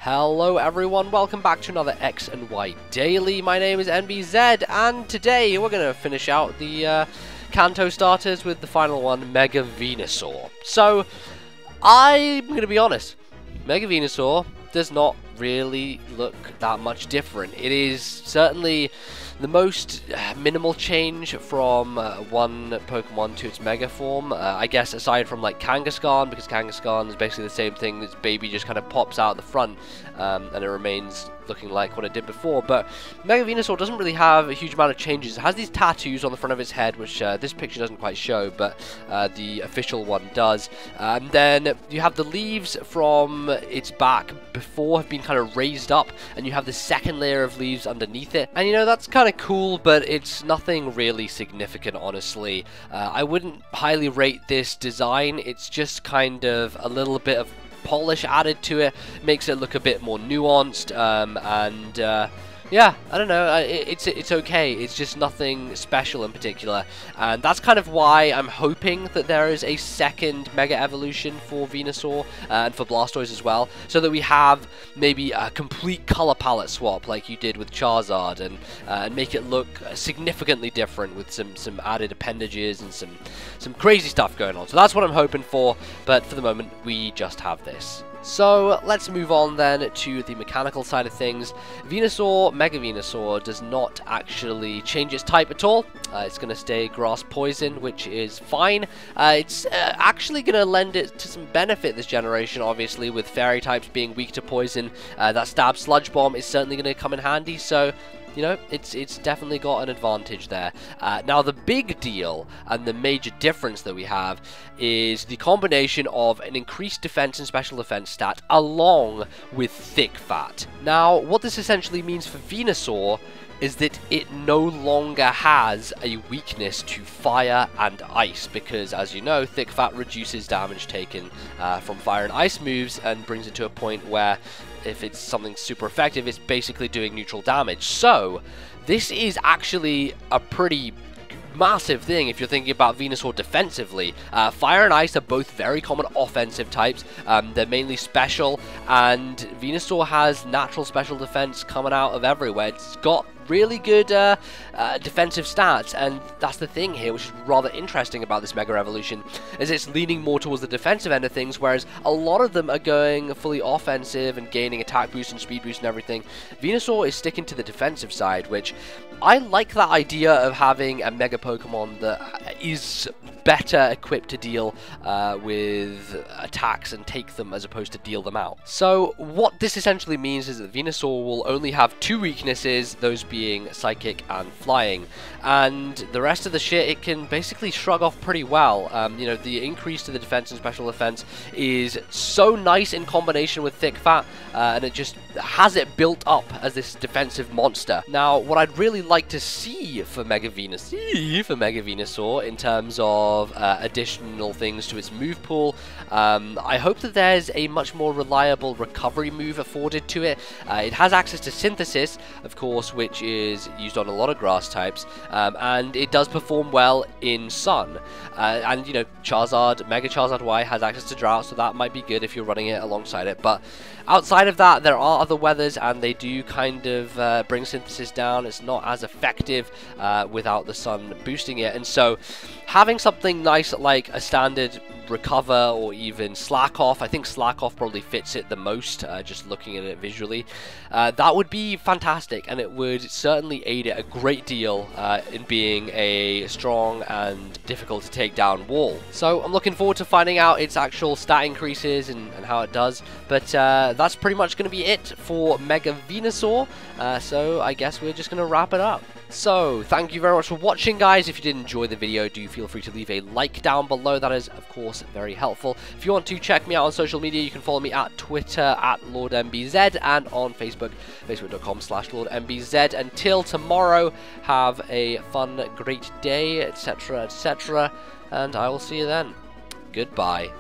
Hello everyone, welcome back to another X and Y Daily. My name is NBZ, and today we're going to finish out the Kanto starters with the final one, Mega Venusaur. So, I'm going to be honest, Mega Venusaur does not really look that much different. It is certainly the most minimal change from one Pokemon to its Mega form, I guess, aside from like Kangaskhan, because Kangaskhan is basically the same thing. Its baby just kind of pops out the front, and it remains looking like what it did before. But Mega Venusaur doesn't really have a huge amount of changes. It has these tattoos on the front of its head, which this picture doesn't quite show, but the official one does. And then you have the leaves from its back before have been kind of raised up, and you have the second layer of leaves underneath it. And you know, that's kind of cool, but it's nothing really significant, honestly. I wouldn't highly rate this design. It's just kind of a little bit of polish added to it, makes it look a bit more nuanced, yeah, I don't know, it's okay. It's just nothing special in particular, and that's kind of why I'm hoping that there is a second Mega Evolution for Venusaur, and for Blastoise as well, so that we have maybe a complete color palette swap like you did with Charizard, and make it look significantly different with some added appendages and some crazy stuff going on. So that's what I'm hoping for, but for the moment we just have this. So let's move on then to the mechanical side of things. Venusaur, Mega Venusaur, does not actually change its type at all. It's going to stay Grass Poison, which is fine. It's actually going to lend it to some benefit this generation, obviously, with Fairy types being weak to Poison. That Stab Sludge Bomb is certainly going to come in handy, so you know, it's definitely got an advantage there. Now, the big deal and the major difference that we have is the combination of an increased defense and special defense stat along with Thick Fat. Now, what this essentially means for Venusaur is that it no longer has a weakness to fire and ice, because, as you know, Thick Fat reduces damage taken from fire and ice moves and brings it to a point where if it's something super effective, it's basically doing neutral damage. So this is actually a pretty massive thing if you're thinking about Venusaur defensively. Fire and Ice are both very common offensive types. They're mainly special, and Venusaur has natural special defense coming out of everywhere. It's got really good defensive stats, and that's the thing here, which is rather interesting about this Mega Evolution, is it's leaning more towards the defensive end of things, whereas a lot of them are going fully offensive and gaining attack boost and speed boost and everything. Venusaur is sticking to the defensive side, which I like that idea of having a Mega Pokemon that is better equipped to deal with attacks and take them as opposed to deal them out. So what this essentially means is that Venusaur will only have two weaknesses, those being Psychic and Flying, and the rest of the shit it can basically shrug off pretty well. You know, the increase to the defense and special defense is so nice in combination with Thick Fat, and it just has it built up as this defensive monster. Now, what I'd really like to see for Mega Venusaur in terms of additional things to its move pool, I hope that there's a much more reliable recovery move afforded to it. It has access to Synthesis, of course, which is used on a lot of grass types, and it does perform well in Sun. And you know, Charizard, Mega Charizard Y has access to Drought, so that might be good if you're running it alongside it. But outside of that, there are other weathers, and they do kind of bring Synthesis down. It's not as effective without the Sun boosting it, and so having something nice like a standard Recover or even Slack Off, I think Slack Off probably fits it the most, just looking at it visually, that would be fantastic, and it would certainly aid it a great deal in being a strong and difficult to take down wall. So I'm looking forward to finding out its actual stat increases and how it does, but that's pretty much going to be it for Mega Venusaur, so I guess we're just going to wrap it up. So, thank you very much for watching, guys. If you did enjoy the video, do feel free to leave a like down below. That is, of course, very helpful. If you want to check me out on social media, you can follow me at Twitter at LordMBZ, and on Facebook, facebook.com/LordMBZ. Until tomorrow, have a fun, great day, etc., etc., and I will see you then. Goodbye.